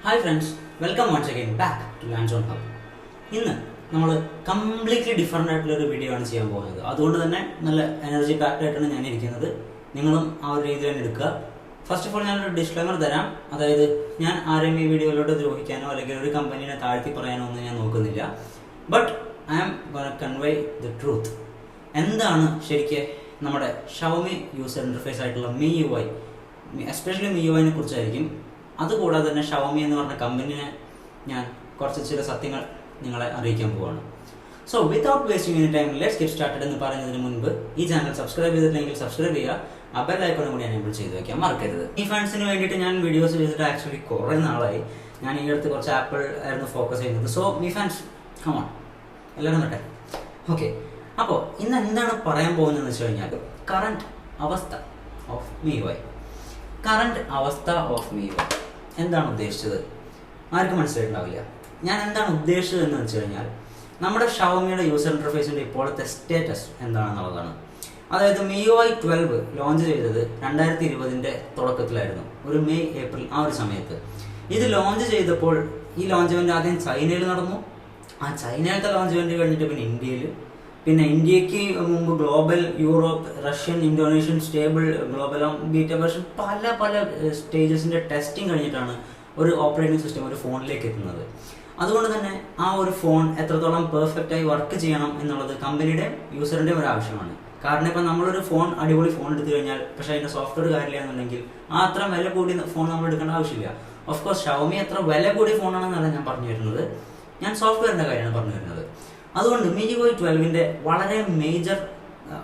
Hi friends, welcome once again back to lands on hub. ഇന്ന് നമ്മൾ completely different ആയിട്ടുള്ളൊരു video ആണ് ചെയ്യാൻ പോകുന്നത്. അതുകൊണ്ട് തന്നെ നല്ല എനർജി പാക്ഡ് ആയിട്ടാണ് ഞാൻ ഇരിക്കുന്നത്. നിങ്ങളും ആ ഒരു രീതിയിൽ തന്നെ എടുക്കുക. ഫസ്റ്റ് ഓഫ് ഓൾ ഞാനൊരു ഡിസ്ക്ലെമർ തരാം. അതായത് ഞാൻ ആരെയും ഈ വീഡിയോയിലോട്ട് ദ്രോഹിക്കാനോ അല്ലെങ്കിൽ ഒരു കമ്പനീനെ താഴ്ത്തി പറയാനോ ഒന്നും ഞാൻ നോക്കുന്നില്ല. But I am gonna convey the truth. എന്താണ് ശരിക്കും നമ്മുടെ ഷവോമി യൂസർ ഇൻ്റർഫേസ് ആയിട്ടുള്ള MIUI, എസ്പെഷ്യലി MIUIനെ കുറിച്ചായിരിക്കും. അതുകൂടാതെ തന്നെ ഷവോമി എന്ന് പറഞ്ഞ കമ്പനിനെ ഞാൻ കുറച്ച് ചില സത്യങ്ങൾ നിങ്ങളെ അറിയിക്കാൻ പോവുകയാണ്. So without wasting any time let's get started എന്ന് പറയുന്നതിന് മുൻപ് ഈ ചാനൽ സബ്സ്ക്രൈബ് ചെയ്തിട്ടില്ലെങ്കിൽ സബ്സ്ക്രൈബ് ചെയ്യുക. ആ ബെൽ ഐക്കണും കൂടി എനേബിൾ ചെയ്ത് വയ്ക്കാൻ മറക്കരുത്. ഈ ഫാൻസിന് വേണ്ടിയിട്ട് ഞാൻ വീഡിയോസ് ചെയ്തിട്ട് ആക്ച്വലി കുറേ നാളായി. ഞാൻ ഈ അടുത്ത് കുറച്ച് ആപ്പിൾ ആയിരുന്നു ഫോക്കസ് ചെയ്യുന്നത്. സോ മീ ഫാൻസ് കമോൺ, എല്ലാവരും വരട്ടെ. ഓക്കെ, അപ്പോൾ ഇന്ന് എന്താണ് പറയാൻ പോകുന്നതെന്ന് വെച്ച് കഴിഞ്ഞാൽ കറണ്ട് അവസ്ഥ ഓഫ് MIUI. കറണ്ട് അവസ്ഥ ഓഫ് MIUI എന്താണ് ഉദ്ദേശിച്ചത് ആർക്കും മനസ്സിലായിട്ടുണ്ടാവില്ല. ഞാൻ എന്താണ് ഉദ്ദേശിച്ചത് എന്ന് വെച്ച് കഴിഞ്ഞാൽ നമ്മുടെ ഷവോമിയുടെ യൂസർ ഇൻ്റർഫേസിൻ്റെ ഇപ്പോഴത്തെ സ്റ്റേറ്റസ് എന്താണെന്നുള്ളതാണ്. അതായത് MIUI 12 ലോഞ്ച് ചെയ്തത് 2020 തുടക്കത്തിലായിരുന്നു, ഒരു മെയ് ഏപ്രിൽ ആ ഒരു സമയത്ത്. ഇത് ലോഞ്ച് ചെയ്തപ്പോൾ ഈ ലോഞ്ച് ഇവൻ്റ് ആദ്യം ചൈനയിൽ നടന്നു. ആ ചൈനയിലത്തെ ലോഞ്ച് ഇവൻ്റ് കഴിഞ്ഞിട്ട് പിന്നെ ഇന്ത്യക്ക് മുമ്പ് global, Europe, Russian, Indonesian, stable, global, beta version, പല സ്റ്റേജസിൻ്റെ ടെസ്റ്റിംഗ് കഴിഞ്ഞിട്ടാണ് ഒരു ഓപ്പറേറ്റിംഗ് സിസ്റ്റം ഒരു ഫോണിലേക്ക് എത്തുന്നത്. അതുകൊണ്ട് തന്നെ ആ ഒരു ഫോൺ എത്രത്തോളം പെർഫെക്റ്റായി വർക്ക് ചെയ്യണം എന്നുള്ളത് കമ്പനിയുടെ യൂസറിൻ്റെ ഒരു ആവശ്യമാണ്. കാരണം ഇപ്പം നമ്മളൊരു ഫോൺ, അടിപൊളി ഫോൺ എടുത്തു കഴിഞ്ഞാൽ പക്ഷേ അതിൻ്റെ സോഫ്റ്റ്വെയർ കാര്യമില്ല എന്നുണ്ടെങ്കിൽ ആ അത്ര വില കൂടി ഫോൺ നമ്മൾ എടുക്കേണ്ട ആവശ്യമില്ല. ഓഫ് കോഴ്സ് ഷവോമി അത്ര വില കൂടിയ ഫോണാണെന്നല്ല ഞാൻ പറഞ്ഞു വരുന്നത്, ഞാൻ സോഫ്റ്റ്വെയറിൻ്റെ കാര്യമാണ് പറഞ്ഞു വരുന്നത്. അതുകൊണ്ട് MIUI 12 വളരെ മേജർ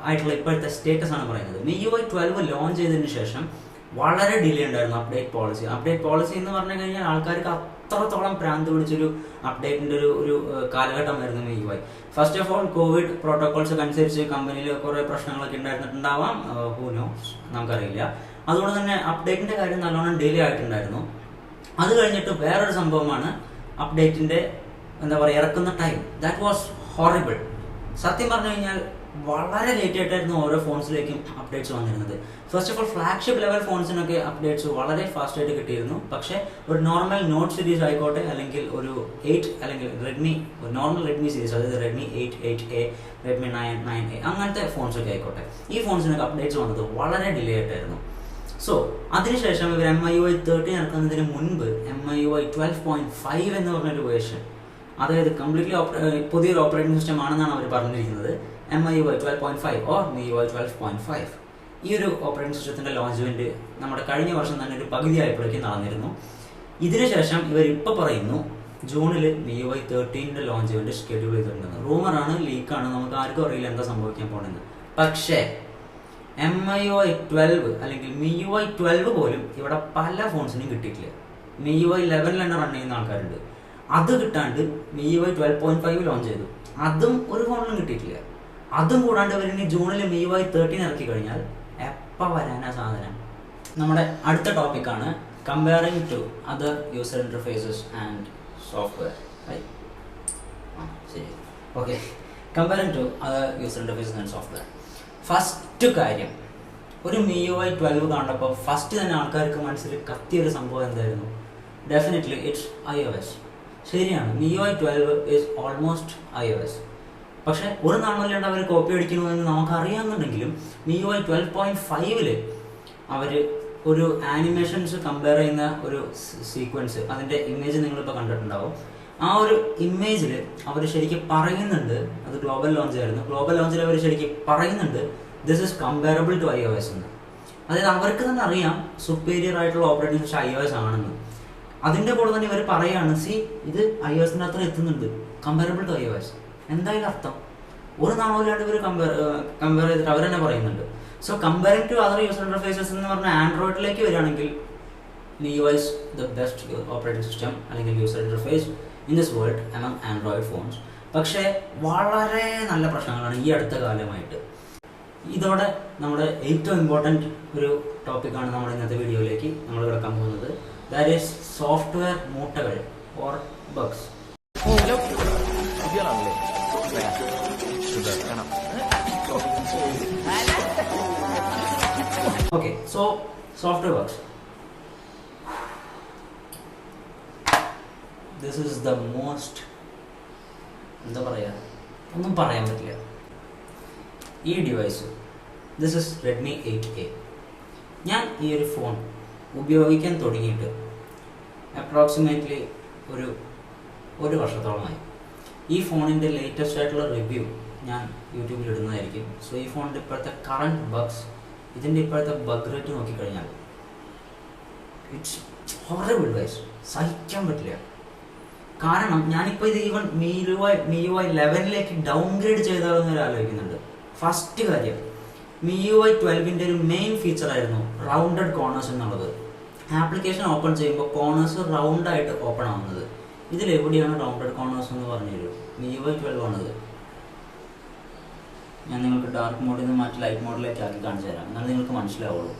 ആയിട്ടുള്ള ഇപ്പോഴത്തെ സ്റ്റേറ്റസ് ആണ് പറയുന്നത്. MIUI 12 ലോഞ്ച് ചെയ്തതിന് ശേഷം വളരെ ഡിലേ ഉണ്ടായിരുന്നു അപ്ഡേറ്റ് പോളിസി എന്ന് പറഞ്ഞു കഴിഞ്ഞാൽ ആൾക്കാർക്ക് അത്രത്തോളം പ്രാന്ത് പിടിച്ചൊരു അപ്ഡേറ്റിൻ്റെ ഒരു കാലഘട്ടമായിരുന്നു MIUI. First of all Covid protocols ഒക്കെ അനുസരിച്ച് കമ്പനിയിൽ കുറേ പ്രശ്നങ്ങളൊക്കെ ഉണ്ടായിരുന്നിട്ടുണ്ടാവാം, ഹൂ നോസ്, നമുക്കറിയില്ല. അതുകൊണ്ട് തന്നെ അപ്ഡേറ്റിൻ്റെ കാര്യം നല്ലോണം ഡിലേ ആയിട്ടുണ്ടായിരുന്നു. അത് കഴിഞ്ഞിട്ട് വേറൊരു സംഭവമാണ് അപ്ഡേറ്റിൻ്റെ ഇറക്കുന്ന ടൈം. That was horrible. സത്യം പറഞ്ഞു കഴിഞ്ഞാൽ വളരെ ലേറ്റ് ആയിട്ടായിരുന്നു ഓരോ ഫോൺസിലേക്കും അപ്ഡേറ്റ്സ് വന്നിരുന്നത്. First of all flagship level ഫോൺസിനൊക്കെ അപ്ഡേറ്റ്സ് വളരെ ഫാസ്റ്റ് ആയിട്ട് കിട്ടിയിരുന്നു. പക്ഷേ ഒരു നോർമൽ നോട്ട് സീരീസ് ആയിക്കോട്ടെ, അല്ലെങ്കിൽ ഒരു 8, അല്ലെങ്കിൽ നോർമൽ റെഡ്മി സീരീസ്, അതായത് Redmi 8, 8A, Redmi 9, 9A, അങ്ങനത്തെ ഫോൺസൊക്കെ ആയിക്കോട്ടെ, ഈ ഫോൺസിനൊക്കെ അപ്ഡേറ്റ്സ് വന്നത് വളരെ ഡിലേ ആയിട്ടായിരുന്നു. സോ അതിനുശേഷം ഇവർ MIUI 13 ഇറക്കുന്നതിന് മുൻപ് MIUI 12.5 എന്ന് പറഞ്ഞൊരു വേർഷൻ, അതായത് കംപ്ലീറ്റ്ലി പുതിയൊരു ഓപ്പറേറ്റിംഗ് സിസ്റ്റം ആണെന്നാണ് അവർ പറഞ്ഞിരിക്കുന്നത്. MIUI 12.5 ഓർ MIUI 12.5 ഈ ഒരു ഓപ്പറേറ്റിംഗ് സിസ്റ്റത്തിൻ്റെ ലോഞ്ച് ഇവന്റ് നമ്മുടെ കഴിഞ്ഞ വർഷം തന്നെ ഒരു പകുതി ആയപ്പോഴേക്കും നടന്നിരുന്നു. ഇതിനുശേഷം ഇവർ ഇപ്പോൾ പറയുന്നു ജൂണിൽ MIUI 13 ലോഞ്ച് ഇവന്റ് ഷെഡ്യൂൾ ചെയ്തിട്ടുണ്ടെന്ന്. റൂമറാണ്, ലീക്കാണ്, നമുക്ക് ആർക്കും അറിയില്ല എന്താ സംഭവിക്കാൻ പോണെന്ന്. പക്ഷേ MIUI 12 അല്ലെങ്കിൽ MIUI 12 പോലും ഇവിടെ പല ഫോൺസിനും കിട്ടിയിട്ടില്ല. MIUI 11 തന്നെ റൺ ചെയ്യുന്ന ആൾക്കാരുണ്ട്. അത് കിട്ടാണ്ട് MIUI 12.5 ലോഞ്ച് ചെയ്തു, അതും ഒരു ഫോണിലും കിട്ടിയിട്ടില്ല. അതും കൂടാണ്ട് ഇവരിനി ജൂണിൽ MIUI 13 ഇറക്കി കഴിഞ്ഞാൽ എപ്പോൾ വരാനാ സാധനം? നമ്മുടെ അടുത്ത ടോപ്പിക്കാണ് comparing to other user interfaces and software. ശരി, okay. Comparing to other user interfaces and software. First കാര്യം, ഒരു MIUI 12 കണ്ടപ്പോൾ ഫസ്റ്റ് തന്നെ ആൾക്കാർക്ക് മനസ്സിൽ കത്തിയൊരു സംഭവം എന്തായിരുന്നു? Definitely it's iOS. ശരിയാണ്, MIUI 12 ഈസ് ഓൾമോസ്റ്റ് iOS. പക്ഷേ ഒരു നാളല്ലാണ്ട് അവർ കോപ്പി അടിക്കണമെന്ന് നമുക്കറിയാമെന്നുണ്ടെങ്കിലും MIUI 12.5 അവർ ഒരു ആനിമേഷൻസ് കമ്പയർ ചെയ്യുന്ന ഒരു സീക്വൻസ്, അതിൻ്റെ ഇമേജ് നിങ്ങളിപ്പോൾ കണ്ടിട്ടുണ്ടാവും. ആ ഒരു ഇമേജിൽ അവർ ശരിക്കും പറയുന്നുണ്ട്, അത് ഗ്ലോബൽ ലോഞ്ച് ആയിരുന്നു, ഗ്ലോബൽ ലോഞ്ചിൽ അവർ ശരിക്കും പറയുന്നുണ്ട് this is comparable to iOS എന്ന്. അതായത് അവർക്ക് തന്നെ അറിയാം സുപ്പീരിയർ ആയിട്ടുള്ള ഓപ്പറേറ്റിംഗ് സിസ്റ്റം iOS ആണെന്ന്. അതിൻ്റെ കൂടെ തന്നെ ഇവർ പറയാണ്, ഇത് iOSൻ്റെ അത്ര എത്തുന്നുണ്ട്, കമ്പയറബിൾ ടു iOS. എന്തായാലും അർത്ഥം ഒരു നാളോല്ലാണ്ട് ഇവർ കമ്പയർ ചെയ്തിട്ട് അവർ തന്നെ പറയുന്നുണ്ട്. So comparing to other user interfaces എന്ന് പറഞ്ഞാൽ ആൻഡ്രോയിഡിലേക്ക് വരികയാണെങ്കിൽ MIUI is the best operating system അല്ലെങ്കിൽ user interface in this world among Android phones. പക്ഷേ വളരെ നല്ല പ്രശ്നങ്ങളാണ് ഈ അടുത്ത കാലമായിട്ട്. ഇതോടെ നമ്മുടെ ഏറ്റവും ഇമ്പോർട്ടൻറ്റ് ഒരു ടോപ്പിക്കാണ് നമ്മൾ ഇന്നത്തെ വീഡിയോയിലേക്ക് നമ്മൾ കിടക്കാൻ പോകുന്നത്. ദാറ്റ് ഈസ് സോഫ്റ്റ്വെയർ മൂട്ടകൾ or bugs. Okay, so software bugs. This is the most, എന്താ പറയുക, ഒന്നും പറയാൻ പറ്റില്ല. ഈ device, this is Redmi 8A. ഞാൻ ഈ ഒരു ഫോൺ ഉപയോഗിക്കാൻ തുടങ്ങിയിട്ട് അപ്രോക്സിമേറ്റ്ലി ഒരു വർഷത്തോളമായി. ഈ ഫോണിൻ്റെ ലേറ്റസ്റ്റ് ആയിട്ടുള്ള റിവ്യൂ ഞാൻ യൂട്യൂബിൽ ഇടുന്നതായിരിക്കും. സോ ഈ ഫോണിൻ്റെ ഇപ്പോഴത്തെ കറണ്ട് ബഗ്സ്, ഇതിൻ്റെ ഇപ്പോഴത്തെ ബഗ് റേറ്റ് നോക്കിക്കഴിഞ്ഞാൽ ഇറ്റ്സ് ഹൊറബിൾ ഗൈസ്, സഹിക്കാൻ പറ്റില്ല. കാരണം ഞാനിപ്പോൾ ഇത് ഈവൻ MIUI 11ലേക്ക് ഡൗൺഗ്രേഡ് ചെയ്താലോ എന്നൊരു ആലോചിക്കുന്നുണ്ട്. ഫസ്റ്റ് കാര്യം, MIUI 12ൻ്റെ ഒരു മെയിൻ ഫീച്ചറായിരുന്നു റൗണ്ടഡ് കോർണേഴ്സ് എന്നുള്ളത്. ആപ്ലിക്കേഷൻ ഓപ്പൺ ചെയ്യുമ്പോൾ കോർണേഴ്സ് റൗണ്ടായിട്ട് ഓപ്പൺ ആവുന്നത്. ഇതിലെവിടെയാണ് റൗണ്ടഡ് കോർണേഴ്സ് എന്ന് പറഞ്ഞുതരൂ? MIUI 12 ആണത്. ഞാൻ നിങ്ങൾക്ക് ഡാർക്ക് മോഡിൽ നിന്ന് മാറ്റി ലൈറ്റ് മോഡിലേക്ക് ആക്കി കാണിച്ചു തരാം, എന്നാൽ നിങ്ങൾക്ക് മനസ്സിലാവുള്ളൂ.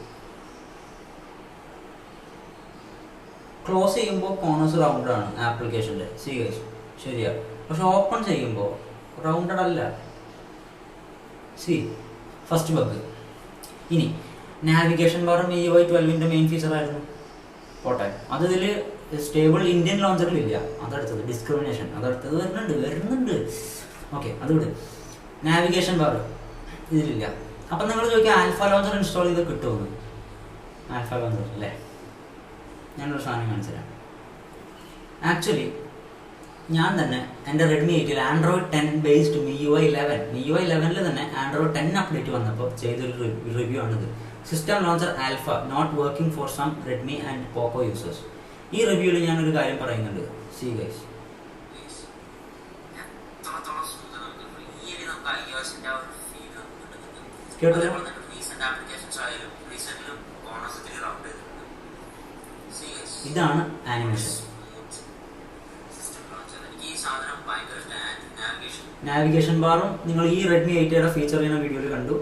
ക്ലോസ് ചെയ്യുമ്പോൾ കോർണേഴ്സ് റൗണ്ടഡാണ് ആപ്ലിക്കേഷൻ്റെ, ശരിയാ. പക്ഷെ ഓപ്പൺ ചെയ്യുമ്പോൾ റൗണ്ടഡ് അല്ല. First bug. ഇനി നാവിഗേഷൻ ബാർ MIUI 12ൻ്റെ മെയിൻ ഫീച്ചറായിരുന്നു, പോട്ടെ. അത് ഇതിൽ സ്റ്റേബിൾ ഇന്ത്യൻ ലോഞ്ചറിലില്ല. അതെടുത്തത് ഡിസ്ക്രിമിനേഷൻ, അതെടുത്തത് വരുന്നുണ്ട്. ഓക്കെ, അത് വിട്. നാവിഗേഷൻ ബാർ ഇതിലില്ല. അപ്പം നിങ്ങൾ ചോദിക്കുക ആൽഫ ലോഞ്ചർ ഇൻസ്റ്റാൾ ചെയ്ത് കിട്ടുമെന്ന്. ആൽഫ ലോഞ്ചർ അല്ലേ? ഞാനൊരു സാധനം കാണിച്ചു തരാം. ആക്ച്വലി ഞാൻ തന്നെ എൻ്റെ റെഡ്മി 8ൽ ആൻഡ്രോയിഡ് 10 ബേസ്ഡ് MIUI 11ൽ തന്നെ ആൻഡ്രോയിഡ് 10 അപ്ഡേറ്റ് വന്നപ്പോൾ ചെയ്തൊരു റിവ്യൂ ആണിത്. System launcher alpha not working for some Redmi and Poco users. ഈ റിവ്യൂവിൽ ഞാനൊരു കാര്യം പറയുന്നുണ്ട്. സീ ഗൈസ്, കേട്ടോ? ഇതാണ് ആനിമേഷൻ. നാവിഗേഷൻ ബാറും നിങ്ങൾ ഈ റെഡ്മി 8യുടെ ഫീച്ചർ ചെയ്യുന്ന വീഡിയോയിൽ കണ്ടു.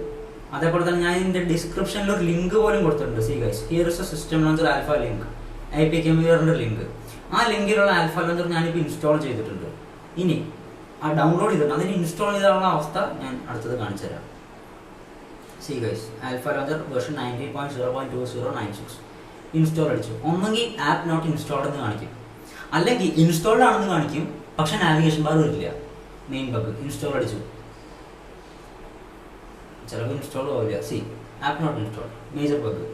അതേപോലെ തന്നെ ഞാൻ ഇതിൻ്റെ ഡിസ്ക്രിപ്ഷനിൽ ഒരു ലിങ്ക് പോലും കൊടുത്തിട്ടുണ്ട്. See guys, here is a system launcher alpha link, APK Mirrorന്റെ ലിങ്ക്. ആ ലിങ്കിലുള്ള ആൽഫ ലോഞ്ചർ ഞാനിപ്പോൾ ഇൻസ്റ്റാൾ ചെയ്തിട്ടുണ്ട്. ഇനി ആ ഡൗൺലോഡ് ചെയ്തിട്ടുണ്ട്, അതിന് ഇൻസ്റ്റാൾ ചെയ്താലുള്ള അവസ്ഥ ഞാൻ അടുത്തത് കാണിച്ചു തരാം. See guys, alpha launcher version 19.0.2096 install അടിച്ചു. ഒന്നെങ്കിൽ ആപ്പ് നോട്ട് ഇൻസ്റ്റാൾഡ് എന്ന് കാണിക്കും, അല്ലെങ്കിൽ ഇൻസ്റ്റാൾഡ് ആണെന്ന് കാണിക്കും, പക്ഷെ നാവിഗേഷൻ ബാർ വരില്ല. Main bug. ഇൻസ്റ്റാൾ അടിച്ചു, ചിലപ്പോൾ ഇൻസ്റ്റാൾ ആവില്ല. App not install, major bug.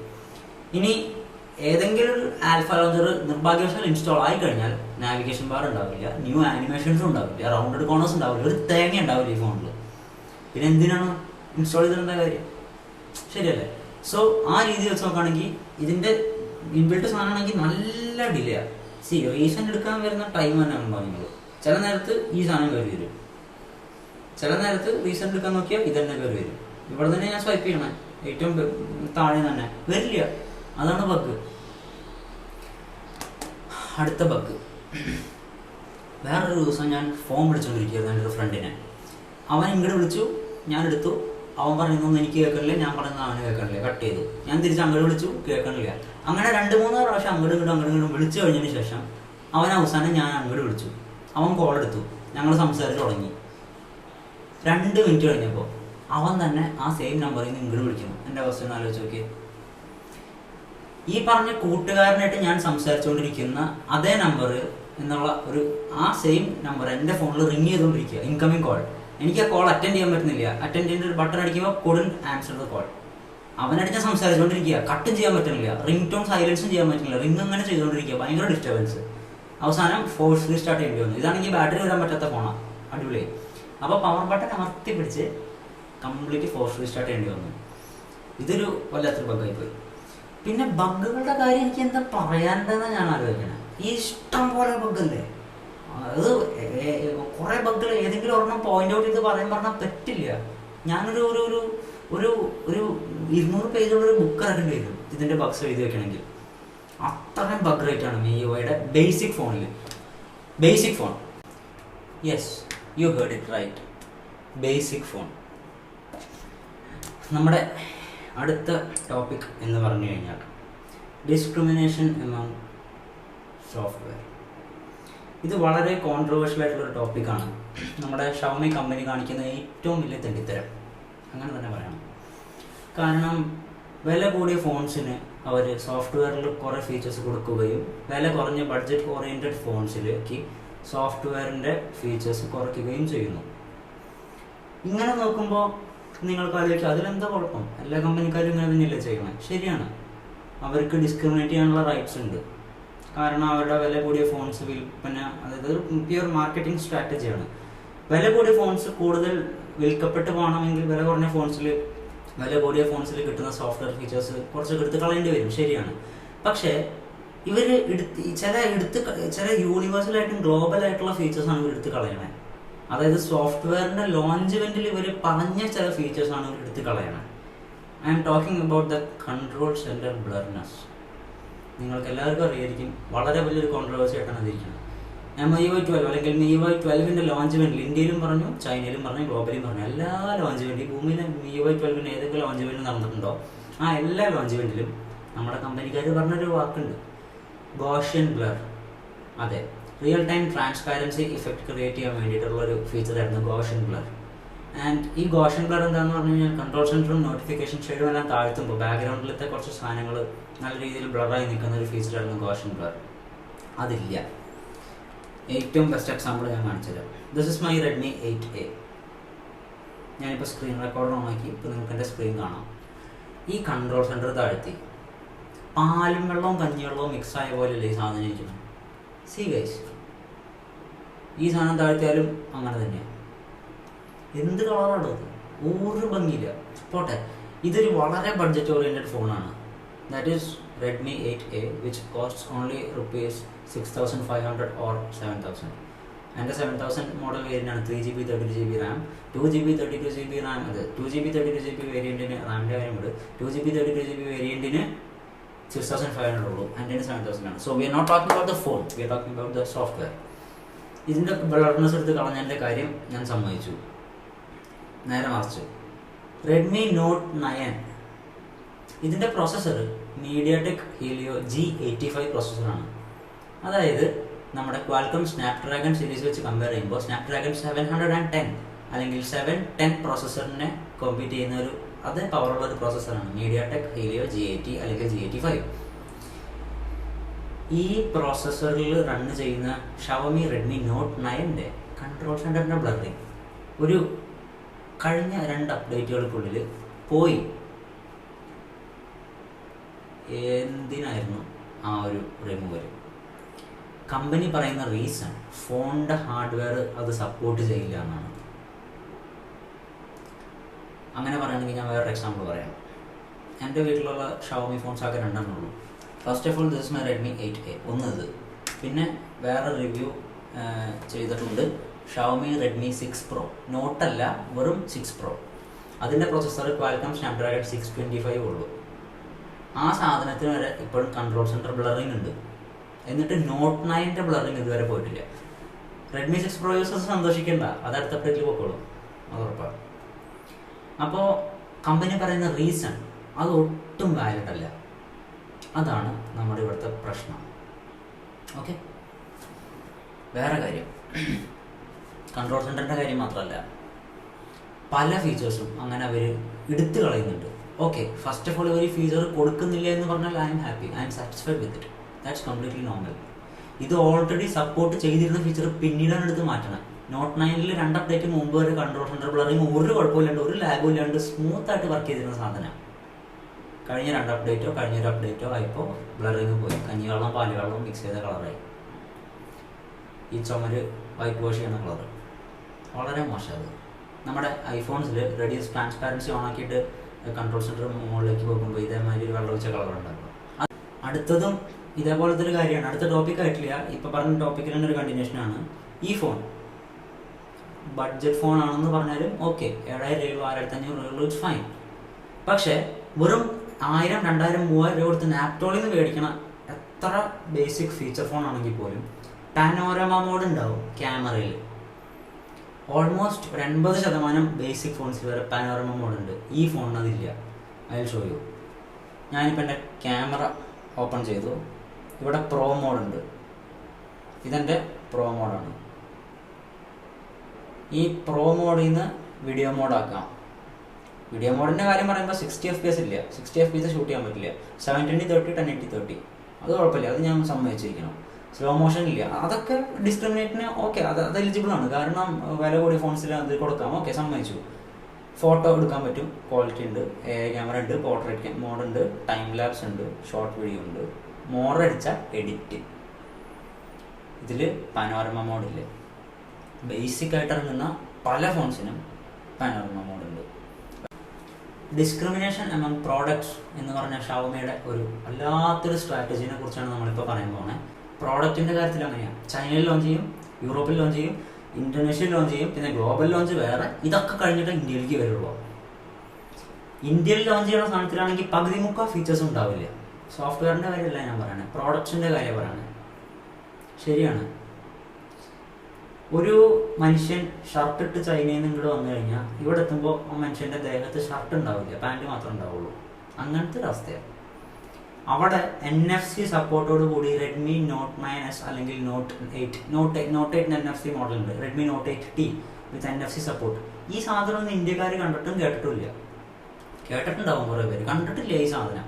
ഇനി ഏതെങ്കിലും ഒരു ആൽഫ ലോഞ്ചർ നിർഭാഗ്യവശാൽ ഇൻസ്റ്റാൾ ആയി കഴിഞ്ഞാൽ നാവിഗേഷൻ ബാർ ഉണ്ടാവില്ല, ന്യൂ ആനിമേഷൻസും ഉണ്ടാവില്ല, റൗണ്ടഡ് കോർണേഴ്സ് ഉണ്ടാവില്ല, ഒരു തേങ്ങ ഉണ്ടാവില്ല ഈ ഫോണിൽ. പിന്നെ എന്തിനാണ് ഇൻസ്റ്റാൾ ചെയ്തിട്ടുള്ള കാര്യം? ശരിയല്ലേ? സോ ആ രീതി വെച്ച് നോക്കുകയാണെങ്കിൽ ഇതിൻ്റെ ഇൻബിൽട്ട് സാധനമാണെങ്കിൽ നല്ല ഡിലേ ആണ്. റീസെൻ്റ് എടുക്കാൻ വരുന്ന ടൈം തന്നെ ഉണ്ടോ നിങ്ങൾ? ചില നേരത്ത് ഈ സാധനം കയറി വരും, ചില നേരത്ത് റീസെൻ്റ് എടുക്കാൻ നോക്കിയാൽ ഇതന്നെ കയറി വരും. ഇവിടെ തന്നെ ഞാൻ സ്വൈപ്പ് ചെയ്യണേ, ഏറ്റവും താഴെ തന്നെ വരില്ല. അതാണ് ബഗ്. അടുത്ത ബഗ്, വേറൊരു ദിവസം ഞാൻ ഫോൺ വിളിച്ചുകൊണ്ടിരിക്കുകയായിരുന്നു എൻ്റെ ഒരു ഫ്രണ്ടിനെ. അവൻ ഇങ്ങോട്ട് വിളിച്ചു, ഞാൻ എടുത്തു. അവൻ പറയുന്നൊന്നും എനിക്ക് കേൾക്കണില്ല, ഞാൻ പറയുന്നത് അവന് കേൾക്കണില്ല. കട്ട് ചെയ്തു. ഞാൻ തിരിച്ച് അങ്ങോട്ട് വിളിച്ചു, കേൾക്കണില്ല. അങ്ങനെ 2-3 പ്രാവശ്യം അങ്ങോട്ടും ഇങ്ങോട്ടും വിളിച്ചു കഴിഞ്ഞതിന് ശേഷം അവൻ അവസാനം ഞാൻ അങ്ങോട്ട് വിളിച്ചു. അവൻ കോൾ എടുത്തു, ഞങ്ങൾ സംസാരിച്ച് തുടങ്ങി. 2 മിനിറ്റ് കഴിഞ്ഞപ്പോൾ അവൻ തന്നെ ആ സെയിം നമ്പറിൽ നിന്ന് ഇങ്ങോട്ട് വിളിക്കുന്നു. എൻ്റെ അവസ്ഥ ഒന്ന് ആലോചിച്ച് നോക്കി. ഈ പറഞ്ഞ കൂട്ടുകാരനായിട്ട് ഞാൻ സംസാരിച്ചുകൊണ്ടിരിക്കുന്ന അതേ നമ്പർ എന്നുള്ള ആ സെയിം നമ്പർ എൻ്റെ ഫോണിൽ റിങ് ചെയ്തുകൊണ്ടിരിക്കുക, ഇൻകമിങ് കോൾ. എനിക്ക് ആ കോൾ അറ്റൻഡ് ചെയ്യാൻ പറ്റുന്നില്ല. അറ്റൻഡ് ചെയ്യുന്ന ഒരു ബട്ടൺ അടിക്കുമ്പോൾ couldn't answer the കോൾ. അവനായിട്ട് ഞാൻ സംസാരിച്ചുകൊണ്ടിരിക്കുക, കട്ടും ചെയ്യാൻ പറ്റുന്നില്ല, റിംഗ് ടോൺ സൈലൻസും ചെയ്യാൻ പറ്റുന്നില്ല, റിംഗ് അങ്ങനെ ചെയ്തുകൊണ്ടിരിക്കുക, ഭയങ്കര ഡിസ്റ്റർബൻസ്. അവസാനം ഫോഴ്സ് റീസ്റ്റാർട്ട് ചെയ്യേണ്ടി വന്നു. ഇതാണെങ്കിൽ ബാറ്ററി വരാൻ പറ്റാത്ത ഫോണാണ്, അടിപൊളിയായി. അപ്പോൾ പവർ ബട്ടൺ അമർത്തി പിടിച്ച് കംപ്ലീറ്റ് ഫോഴ്സ് റീസ്റ്റാർട്ട് ചെയ്യേണ്ടി വന്നു. ഇതൊരു വല്ലാത്തൊരു ബഗ്ഗായിപ്പോയി. പിന്നെ ബഗ്ഗുകളുടെ കാര്യം എനിക്ക് എന്താ പറയാനുണ്ടെന്ന് ഞാൻ ആലോചിക്കണം. ഈ ഇഷ്ടം പോലെ ബഗ്ഗല്ലേ, അത് കുറേ ബഗ്ഗുകൾ ഏതെങ്കിലും ഒരെണ്ണം പോയിന്റ് ഔട്ട് ചെയ്ത് പറഞ്ഞാൽ പറ്റില്ല. ഞാനൊരു ഒരു ഒരു ഒരു 200 പേജുള്ളൊരു ബുക്ക് ഇറക്കേണ്ടി വരും ഇതിൻ്റെ ബഗ്സ് എഴുതി വെക്കണമെങ്കിൽ. അത്രയും ബഗ് റേറ്റ് ആണ് MIUIയുടെ ബേസിക് ഫോണിൽ. Basic phone, yes, you heard it right, basic phone. നമ്മുടെ അടുത്ത ടോപ്പിക് എന്ന് പറഞ്ഞു കഴിഞ്ഞാൽ ഡിസ്ക്രിമിനേഷൻ എമംഗ് സോഫ്റ്റ്വെയർ. ഇത് വളരെ കോൺട്രവേഴ്ഷ്യൽ ആയിട്ടുള്ളൊരു ടോപ്പിക്കാണ്. നമ്മുടെ ഷവമി കമ്പനി കാണിക്കുന്ന ഏറ്റവും വലിയ തെണ്ടിത്തരം അങ്ങനെ തന്നെ പറയണം. കാരണം വില കൂടിയ ഫോൺസിന് അവർ സോഫ്റ്റ്വെയറിൽ കുറേ ഫീച്ചേഴ്സ് കൊടുക്കുകയും വില കുറഞ്ഞ ബഡ്ജറ്റ് ഓറിയൻറ്റഡ് ഫോൺസിലേക്ക് സോഫ്റ്റ്വെയറിൻ്റെ ഫീച്ചേഴ്സ് കുറയ്ക്കുകയും ചെയ്യുന്നു. ഇങ്ങനെ നോക്കുമ്പോൾ നിങ്ങൾക്ക് ആലോചിക്കുക അതിലെന്താ കുഴപ്പം? എല്ലാ കമ്പനിക്കാരും ഇങ്ങനെ തന്നെയല്ലേ ചെയ്യണേ? ശരിയാണ്, അവർക്ക് ഡിസ്ക്രിമിനേറ്റ് ചെയ്യാനുള്ള റൈറ്റ്സ് ഉണ്ട്. കാരണം അവരുടെ വില കൂടിയ ഫോൺസ് വിൽപ്പന, അതായത് പ്യുവർ മാർക്കറ്റിംഗ് സ്ട്രാറ്റജിയാണ്. വില കൂടിയ ഫോൺസ് കൂടുതൽ വിൽക്കപ്പെട്ട് പോകണമെങ്കിൽ വില കൂടിയ ഫോൺസിൽ കിട്ടുന്ന സോഫ്റ്റ്വെയർ ഫീച്ചേഴ്സ് കുറച്ചൊക്കെ എടുത്ത് കളയേണ്ടി വരും. ശരിയാണ്. പക്ഷേ ഇവർ ചില യൂണിവേഴ്സലായിട്ടും ഗ്ലോബൽ ആയിട്ടുള്ള ഫീച്ചേഴ്സാണ് ഇവർ എടുത്ത് കളയണേ. അതായത് സോഫ്റ്റ്വെയറിന്റെ ലോഞ്ച് ഇവന്റിൽ ഇവർ പറഞ്ഞ ചില ഫീച്ചേഴ്സാണ് ഇവർ എടുത്ത് കളയണേ. I am talking about the control centre blurness. നിങ്ങൾക്ക് എല്ലാവർക്കും അറിയായിരിക്കും, വളരെ വലിയൊരു കോൺട്രവേഴ്സി ആയിട്ടാണ് അതിരിക്കുന്നത്. MIUI 12 അല്ലെങ്കിൽ MIUI 12ന്റെ ലോഞ്ച് ഇവന്റിൽ ഇന്ത്യയിലും പറഞ്ഞു, ചൈനയിലും പറഞ്ഞു, ഗ്ലോബലിലും പറഞ്ഞു, എല്ലാ ലോഞ്ച് ഇവന്റ് ഈ ഭൂമിയിലെ MIUI 12ന് ഏതൊക്കെ ലോഞ്ച് ഇവന്റ് നടന്നിട്ടുണ്ടോ ആ എല്ലാ ലോഞ്ച് ഇവന്റിലും നമ്മുടെ കമ്പനിക്കാർ പറഞ്ഞൊരു വാക്കുണ്ട്, ഗോഷ്യൻ ബ്ലർ. അതെ, real time transparency effect create ചെയ്യാൻ വേണ്ടിയിട്ടുള്ളൊരു ഫീച്ചറായിരുന്നു ഗോഷ്യൻ ബ്ലർ. ആൻഡ് ഈ ഗോഷ്യൻ ബ്ലർ എന്താണെന്ന് പറഞ്ഞു കഴിഞ്ഞാൽ കൺട്രോൾ സെൻറ്ററും നോട്ടിഫിക്കേഷൻ ഷെയ്ഡും എല്ലാം താഴ്ത്തുമ്പോൾ ബാക്ക്ഗ്രൗണ്ടിലത്തെ കുറച്ച് സാധനങ്ങൾ നല്ല രീതിയിൽ ബ്ലറായി നിൽക്കുന്ന ഒരു ഫീച്ചറായിരുന്നു ഗോഷ്യൻ ബ്ലർ. അതില്ല. ഏറ്റവും ബെസ്റ്റ് എക്സാമ്പിൾ ഞാൻ കാണിച്ചുതരാം. This is my Redmi 8A. ഞാനിപ്പോൾ സ്ക്രീൻ റെക്കോർഡർ ഓണാക്കി, ഇപ്പോൾ നിങ്ങൾക്ക് എൻ്റെ സ്ക്രീൻ കാണാം. ഈ കൺട്രോൾ സെൻറ്റർ താഴ്ത്തി പാലും വെള്ളവും കഞ്ഞിവെള്ളവും മിക്സായ പോലെയല്ലേ ഈ സാധനം ഇരിക്കുന്നത്. സി ഗൈസ്, ഈ സാധനം താഴ്ത്തിയാലും അങ്ങനെ തന്നെയാണ്. എന്ത് കളറാണോ അത്? ഒരു ഭംഗിയില്ല. പോട്ടെ, ഇതൊരു വളരെ ബഡ്ജറ്റ് ഓറിയൻറ്റഡ് ഫോണാണ്. That is Redmi 8A, which costs only ₹6,500 or 7,000. And the 7,000 model variant ആണ് 3GB 32GB RAM, 2GB 32GB RAM. അത് 2GB 32GB വേരിയൻറ്റിന് റാമിൻ്റെ കാര്യമുണ്ട്. 2GB 32GB വേരിയൻറ്റിന് 6,500 ഉള്ളൂ, അതിന് 7,000 ആണ്. So we are not talking about the phone, we are talking about the software. ഇതിൻ്റെ blurness എടുത്ത് കളഞ്ഞതിൻ്റെ കാര്യം ഞാൻ സമ്മതിച്ചു. നേരെ മറിച്ച് Redmi Note 9, ഇതിൻ്റെ പ്രോസസ്സർ മീഡിയാടെക് ഹീലിയോ G85 പ്രോസസ്സറാണ്. അതായത് നമ്മുടെ ക്വാൽക്കം സ്നാപ്ഡ്രാഗൺ സീരീസ് വെച്ച് കമ്പയർ ചെയ്യുമ്പോൾ സ്നാപ്ഡ്രാഗൺ 710 അല്ലെങ്കിൽ 710 പ്രോസസ്സറിനെ കോമ്പീറ്റ് ചെയ്യുന്ന ഒരു അതേ പവറുള്ള ഒരു പ്രോസസ്സറാണ് മീഡിയാടെക് ഹീലിയോ G80 അല്ലെങ്കിൽ G85. ഈ പ്രോസസ്സറിൽ റൺ ചെയ്യുന്ന ഷവമി Redmi Note 9ന്റെ കൺട്രോൾ സെൻറ്ററിൻ്റെ ബ്ലറിംഗ് ഒരു കഴിഞ്ഞ 2 അപ്ഡേറ്റുകൾക്കുള്ളിൽ പോയി. എന്തിനായിരുന്നു ആ ഒരു റിമൂവൽ? കമ്പനി പറയുന്ന റീസൺ ഫോണിൻ്റെ ഹാർഡ്വെയർ അത് സപ്പോർട്ട് ചെയ്യില്ല എന്നാണ്. അങ്ങനെ പറയുകയാണെങ്കിൽ ഞാൻ വേറൊരു എക്സാമ്പിൾ പറയാം. എൻ്റെ വീട്ടിലുള്ള ഷവമി ഫോൺസ് ആകെ 2 ഉള്ളൂ. First of all this my Redmi 8A. ഒന്നത്, പിന്നെ വേറെ റിവ്യൂ ചെയ്തിട്ടുണ്ട് ഷവമി Redmi 6 Pro. നോട്ടല്ല, വെറും 6 Pro. അതിൻ്റെ പ്രോസസ്സർ ക്വാൽക്കം സ്നാപ്ഡ്രാഗൺ 625 ഉള്ളൂ. ആ സാധനത്തിന് വരെ ഇപ്പോഴും കൺട്രോൾ സെൻറ്റർ ബ്ലറിംഗ് ഉണ്ട്. എന്നിട്ട് Note 9ന്റെ ബ്ലറിംഗ് ഇതുവരെ പോയിട്ടില്ല. Redmi 6 Pro യൂസേഴ്സ് സന്തോഷിക്കേണ്ട, അത് അടുത്ത അപ്ഡേറ്റിൽ പോയിക്കോളും, അത് ഉറപ്പാണ്. അപ്പോൾ കമ്പനി പറയുന്ന റീസൺ അത് ഒട്ടും വാലിഡ് അല്ല. അതാണ് നമ്മുടെ ഇവിടുത്തെ പ്രശ്നം. ഓക്കെ, വേറെ കാര്യം, കൺട്രോൾ സെൻറ്ററിൻ്റെ കാര്യം മാത്രമല്ല, പല ഫീച്ചേഴ്സും അങ്ങനെ അവർ എടുത്തു കളയുന്നുണ്ട്. ഓക്കെ, ഫസ്റ്റ് ഓഫ് ഓൾ ഇവർ ഈ ഫീച്ചർ കൊടുക്കുന്നില്ല എന്ന് പറഞ്ഞാൽ I am happy, I M satisfied with it. That's completely normal. ഇത് ഓൾറെഡി സപ്പോർട്ട് ചെയ്തിരുന്ന ഫീച്ചർ പിന്നീടാണ് എടുത്ത് മാറ്റണം. Note 9ൽ 2 അപ്ഡേറ്റ് മുമ്പ് വരെ കൺട്രോൾ സെൻറ്റർ ബ്ലറിംഗ് ഒരു കുഴപ്പമില്ലാണ്ട്, ഒരു ലാഗും ഇല്ലാണ്ട് സ്മൂത്തായിട്ട് വർക്ക് ചെയ്തിരുന്ന സാധനം കഴിഞ്ഞ 2 അപ്ഡേറ്റോ കഴിഞ്ഞൊരു അപ്ഡേറ്റോ ആയപ്പോൾ ബ്ലറിംഗ് പോയി. കഞ്ഞിവെള്ളം പാലുവെള്ളം മിക്സ് ചെയ്ത കളറായി. ഈ ചുമര് വൈറ്റ് വാഷ് ചെയ്യുന്ന കളർ വളരെ മോശം. നമ്മുടെ ഐഫോൺസിൽ റെഡ്യൂസ് ട്രാൻസ്പാരൻസി ഓണാക്കിയിട്ട് കൺട്രോൾ സെൻറ്റർ മുകളിലേക്ക് പോകുമ്പോൾ ഇതേമാതിരി ഒരു വെള്ളം വെച്ച കളർ ഉണ്ടാകും. അടുത്തതും ഇതേപോലത്തെ ഒരു കാര്യമാണ്. അടുത്ത ടോപ്പിക് ആയിട്ടില്ല, ഇപ്പോൾ പറഞ്ഞ ടോപ്പിക്കിൽ തന്നെ ഒരു കണ്ടിന്യൂഷനാണ്. ഈ ഫോൺ ബഡ്ജറ്റ് ഫോൺ ആണെന്ന് പറഞ്ഞാലും ഓക്കെ, 7,000 രൂപ 1,500 രൂപ ഇറ്റ്സ് ഫൈൻ. പക്ഷേ വെറും 1,000, 2,000, 3,000 രൂപ കൊടുത്ത് നാപ്റ്റോളിൽ നിന്ന് മേടിക്കണം എത്ര ബേസിക് ഫീച്ചർ ഫോൺ ആണെങ്കിൽ പോലും പാനോരമ മോഡ് ഉണ്ടാവും ക്യാമറയിൽ. ഓൾമോസ്റ്റ് 80% ബേസിക് ഫോൺസിൽ വരെ പാനോരമ മോഡ് ഉണ്ട്. ഈ ഫോണിന് അതില്ല. അതിൽ ഷോ യു. ഞാനിപ്പോൾ എൻ്റെ ക്യാമറ ഓപ്പൺ ചെയ്തു. ഇവിടെ പ്രോ മോഡുണ്ട്. ഇതെൻ്റെ പ്രോ മോഡാണ്. ഈ പ്രോ മോഡിൽ നിന്ന് വീഡിയോ മോഡാക്കാം. വീഡിയോ മോഡിൻ്റെ കാര്യം പറയുമ്പോൾ 60 FPS ഇല്ല, 60 FPS ഷൂട്ട് ചെയ്യാൻ പറ്റില്ല. 720/30 1080/30 അത് കുഴപ്പമില്ല, അത് ഞാൻ സമ്മതിച്ചിരിക്കണം. സ്ലോ മോഷൻ ഇല്ല, അതൊക്കെ ഡിസ്ക്രിമിനേറ്റിന് ഓക്കെ, അത് എലിജിബിൾ ആണ്. കാരണം വില കൂടിയ ഫോൺസിൽ അത് കൊടുക്കാം, ഓക്കെ സമ്മതിച്ചു. ഫോട്ടോ എടുക്കാൻ പറ്റും, ക്വാളിറ്റി ഉണ്ട്, ക്യാമറ ഉണ്ട്, പോർട്രേറ്റ് മോഡ് ഉണ്ട്, ടൈം ലാപ്സ് ഉണ്ട്, ഷോർട്ട് വീഡിയോ ഉണ്ട്, മോഡടിച്ച എഡിറ്റ്. ഇതിൽ പാനോരമ മോഡില്ല. ബേസിക് ആയിട്ട് ഇറങ്ങുന്ന പല ഫോൺസിനും പാനോരമ മോഡുണ്ട്. ഡിസ്ക്രിമിനേഷൻ എമംഗ് പ്രോഡക്ട്സ് എന്ന് പറഞ്ഞ ഷവോമിയുടെ ഒരു വല്ലാത്തൊരു സ്ട്രാറ്റജിനെ കുറിച്ചാണ് നമ്മളിപ്പോൾ പറയാൻ പോകുന്നത്. പ്രോഡക്റ്റിൻ്റെ കാര്യത്തിൽ അങ്ങനെയാണ്. ചൈനയിൽ ലോഞ്ച് ചെയ്യും, യൂറോപ്പിൽ ലോഞ്ച് ചെയ്യും, ഇന്തോനേഷ്യയിൽ ലോഞ്ച് ചെയ്യും, പിന്നെ ഗ്ലോബൽ ലോഞ്ച് വേറെ. ഇതൊക്കെ കഴിഞ്ഞിട്ട് ഇന്ത്യയിലേക്ക് വരുള്ളൂ. ഇന്ത്യയിൽ ലോഞ്ച് ചെയ്യുന്ന സാധനത്തിലാണെങ്കിൽ പകുതി മുക്കാൽ ഫീച്ചേഴ്സ് ഉണ്ടാവില്ല. സോഫ്റ്റ്വെയറിൻ്റെ കാര്യമല്ല ഞാൻ പറയുന്നത്, പ്രോഡക്ട്സിൻ്റെ കാര്യം പറയുന്നത്. ശരിയാണ്, ഒരു മനുഷ്യൻ ഷർട്ട് ഇട്ട് ചൈനയിൽ നിന്ന് ഇങ്ങോട്ട് വന്നു കഴിഞ്ഞാൽ ഇവിടെ എത്തുമ്പോൾ ആ മനുഷ്യൻ്റെ ദേഹത്ത് ഷർട്ട് ഉണ്ടാവില്ല, പാൻറ് മാത്രമേ ഉണ്ടാവുള്ളൂ. അങ്ങനത്തെ ഒരു അവസ്ഥയാണ്. അവിടെ NFC സപ്പോർട്ടോട് കൂടി റെഡ്മി നോട്ട് 9S അല്ലെങ്കിൽ നോട്ട് 8 NFC മോഡലുണ്ട്, Redmi note 8T with NFC support. ഈ സാധനം ഒന്നും ഇന്ത്യക്കാർ കണ്ടിട്ടും കേട്ടിട്ടില്ല. കേട്ടിട്ടുണ്ടാവും കുറേ പേര്, കണ്ടിട്ടില്ല ഈ സാധനം.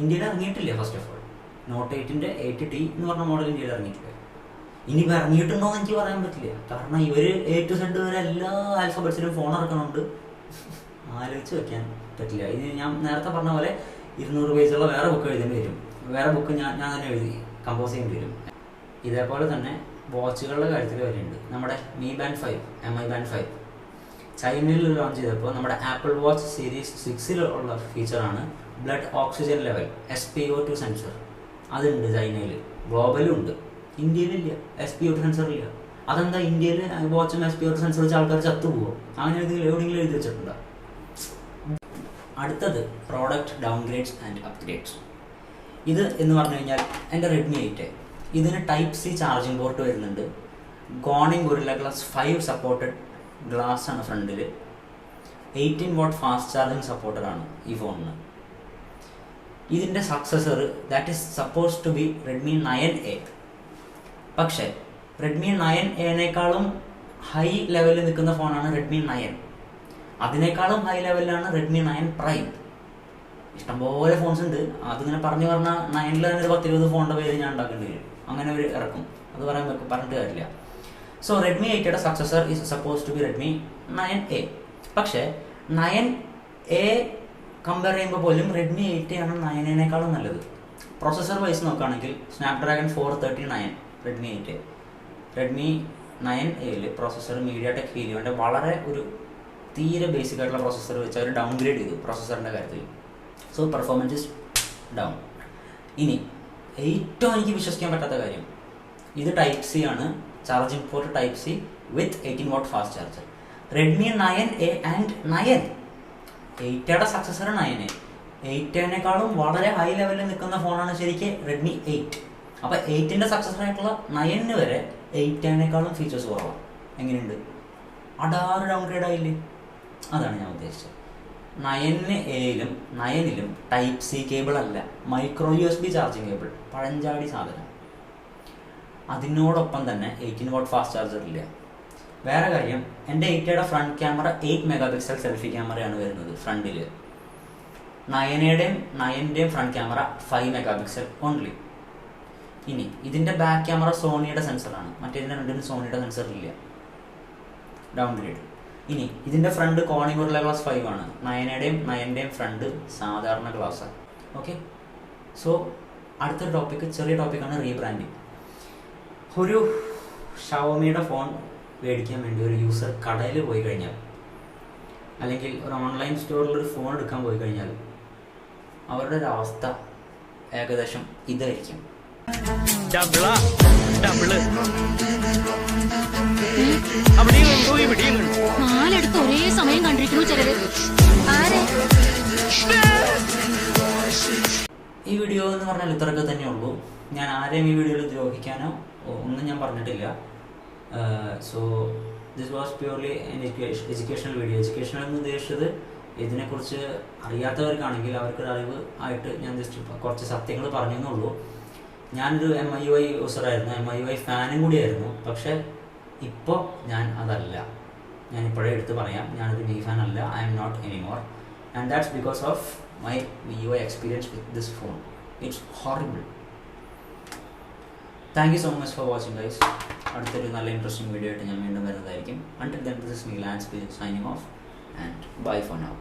ഇന്ത്യയിൽ ഇറങ്ങിയിട്ടില്ല. ഫസ്റ്റ് ഓഫ് ഓൾ നോട്ട് 8ൻ്റെ 8T എന്ന് പറഞ്ഞ മോഡൽ ഇന്ത്യയിൽ ഇറങ്ങിയിട്ടില്ല. ഇനിയിപ്പോൾ ഇറങ്ങിയിട്ടുണ്ടോ എന്ന് എനിക്ക് പറയാൻ പറ്റില്ല. കാരണം ഇവർ A to Z വരെ എല്ലാ ആൽഫബറ്റ്സിലും ഫോൺ ഇറക്കണുണ്ട്. ആലോചിച്ച് വെക്കാൻ പറ്റില്ല. ഇത് ഞാൻ നേരത്തെ പറഞ്ഞ പോലെ 200 പേജുള്ള വേറെ ബുക്ക് എഴുതേണ്ടി വരും. വേറെ ബുക്ക് ഞാൻ തന്നെ എഴുതി കമ്പോസ് ചെയ്യേണ്ടി വരും. ഇതേപോലെ തന്നെ വാച്ചുകളുടെ കാര്യത്തിൽ വരെയുണ്ട്. നമ്മുടെ Mi Band 5 MI Band 5 ചൈനയിൽ ലോഞ്ച് ചെയ്തപ്പോൾ നമ്മുടെ ആപ്പിൾ വാച്ച് സീരീസ് 6 ഫീച്ചറാണ് blood oxygen level SpO2 sensor. അതുണ്ട് ചൈനയിൽ, ഗ്ലോബലും ഉണ്ട്. ഇന്ത്യയിലില്ല, SpO2 സെൻസർ ഇല്ല. അതെന്താ ഇന്ത്യയിൽ വാച്ചും SpO2 സെൻസർ വെച്ച ആൾക്കാർ ചത്തുപോകുമോ? അങ്ങനെ എവിടെയെങ്കിലും എഴുതി വെച്ചിട്ടുണ്ടോ? അടുത്തത് പ്രോഡക്റ്റ് ഡൗൺഗ്രേഡ്സ് ആൻഡ് അപ്ഗ്രേഡ്സ്. ഇത് എന്ന് പറഞ്ഞു കഴിഞ്ഞാൽ എൻ്റെ റെഡ്മി 8 ഇതിന് Type-C ചാർജിങ് പോർട്ട് വരുന്നുണ്ട്. Corning Gorilla Glass 5 supported glass ആണ് ഫ്രണ്ടിൽ. 18 watt ഫാസ്റ്റ് ചാർജിങ് സപ്പോർട്ടഡ് ആണ് ഈ ഫോണിന്. ഇതിൻ്റെ successor that is suppose to be Redmi 9A. പക്ഷേ റെഡ്മി 9A ഹൈ ലെവലിൽ നിൽക്കുന്ന ഫോണാണ് റെഡ്മി 9. അതിനേക്കാളും ഹൈ ലെവലിലാണ് റെഡ്മി 9 പ്രൈം. ഇഷ്ടംപോലെ ഫോൺസ് ഉണ്ട്. അതിങ്ങനെ പറഞ്ഞു പറഞ്ഞാൽ 9ൽ തന്നെ ഒരു 10-20 ഫോണിൻ്റെ പേര് ഞാൻ ഉണ്ടാക്കേണ്ടി വരും. അങ്ങനെ ഒരു ഇറക്കും, അത് പറഞ്ഞിട്ട് കാര്യമില്ല. സോ റെഡ്മി 8യുടെ successor is suppose to be Redmi 9A. പക്ഷേ 9A കമ്പയർ ചെയ്യുമ്പോൾ പോലും റെഡ്മി 8 ആണ് 9A നല്ലത്. പ്രോസസ്സർ വൈസ് നോക്കുകയാണെങ്കിൽ സ്നാപ്ഡ്രാഗൺ 439 റെഡ്മി 8. റെഡ്മി 9Aയിൽ പ്രോസസ്സർ MediaTek Helioൻ്റെ വളരെ ഒരു തീരെ ബേസിക് ആയിട്ടുള്ള പ്രോസസ്സർ വെച്ച് അവർ ഡൗൺഗ്രേഡ് ചെയ്തു പ്രോസസ്സറിൻ്റെ കാര്യത്തിൽ. So performance is down. ഇനി ഏറ്റവും എനിക്ക് വിശ്വസിക്കാൻ പറ്റാത്ത കാര്യം, ഇത് Type-C ആണ്, charging port Type-C with 18 watt fast charger. Redmi 9A and 9 8യുടെ സക്സസർ 9A. 8നേക്കാളും വളരെ ഹൈ ലെവലിൽ നിൽക്കുന്ന ഫോണാണ് ശരിക്കും റെഡ്മി 8. അപ്പോൾ 8ൻ്റെ സക്സസർ ആയിട്ടുള്ള 9 വരെ 8നേക്കാളും ഫീച്ചേഴ്സ് കുറവാണ്. എങ്ങനെയുണ്ട്? അടാറ് ഡൗൺഗ്രേഡ് ആയില്ലേ? അതാണ് ഞാൻ ഉദ്ദേശിച്ചത്. 9Aയിലും 9ലും Type-C കേബിൾ അല്ല, മൈക്രോ USB ചാർജിങ് കേബിൾ, പഴഞ്ചാടി സാധനം. അതിനോടൊപ്പം തന്നെ 18 watt ഫാസ്റ്റ് ചാർജർ ഇല്ല. വേറെ കാര്യം, എൻ്റെ 8യുടെ ഫ്രണ്ട് ക്യാമറ 8 മെഗാപിക്സൽ സെൽഫി ക്യാമറയാണ് വരുന്നത് ഫ്രണ്ടിൽ. 9ൻ്റെയും ഫ്രണ്ട് ക്യാമറ 5 മെഗാപിക്സൽ ഓൺലി. ഇനി ഇതിൻ്റെ ബാക്ക് ക്യാമറ സോണിയുടെ സെൻസറാണ്, മറ്റേതിൻ്റെ രണ്ടിനും സോണിയുടെ സെൻസർ ഇല്ല. ഡൗൺഗ്രേഡ്. ഇനി ഇതിൻ്റെ ഫ്രണ്ട് Corning Gorilla Glass 5 ആണ്. 9ൻ്റെയും ഫ്രണ്ട് സാധാരണ ഗ്ലാസ്സാണ്. ഓക്കെ, സോ അടുത്തൊരു ടോപ്പിക്ക്, ചെറിയ ടോപ്പിക്കാണ് റീബ്രാൻഡിങ്. ഒരു ഷവോമിയുടെ ഫോൺ മേടിക്കാൻ വേണ്ടി ഒരു യൂസർ കടയിൽ പോയി കഴിഞ്ഞാൽ, അല്ലെങ്കിൽ ഒരു ഓൺലൈൻ സ്റ്റോറിൽ ഒരു ഫോൺ എടുക്കാൻ പോയി കഴിഞ്ഞാൽ അവരുടെ ഒരു അവസ്ഥ ഏകദേശം ഇതായിരിക്കും. നാലെടുത്ത് ഒരേ സമയം കണ്ടിരിക്കുന്നു ചിലര്. ഈ വീഡിയോ എന്ന് പറഞ്ഞാൽ ഇത്രയൊക്കെ തന്നെ ഉള്ളൂ. ഞാൻ ആരെയും ഈ വീഡിയോയിൽ ദ്രോഹിക്കാനോ ഒന്നും ഞാൻ പറഞ്ഞിട്ടില്ല. So this was purely educational video. Educational എന്ന് ഉദ്ദേശിച്ചത് ഇതിനെക്കുറിച്ച് അറിയാത്തവർക്കാണെങ്കിൽ അവർക്കൊരു അറിവ് ആയിട്ട് ഞാൻ ജസ്റ്റ് കുറച്ച് സത്യങ്ങൾ പറഞ്ഞെന്നുള്ളൂ. ഞാനൊരു MIUI യൂസറായിരുന്നു, MIUI ഫാനും കൂടിയായിരുന്നു. പക്ഷേ ഇപ്പോൾ ഞാൻ അതല്ല. ഞാനിപ്പോഴേ എടുത്ത് പറയാം, ഞാനൊരു മീ ഫാൻ അല്ല. I am not anymore. And that's because of my Vivo experience with this phone. It's horrible. Thank you so much for watching guys. അടുത്തൊരു നല്ല ഇൻട്രസ്റ്റിംഗ് വീഡിയോ ആയിട്ട് ഞാൻ വീണ്ടും വരുന്നതായിരിക്കും. Until then, this is me, Lance, signing off, and bye for now.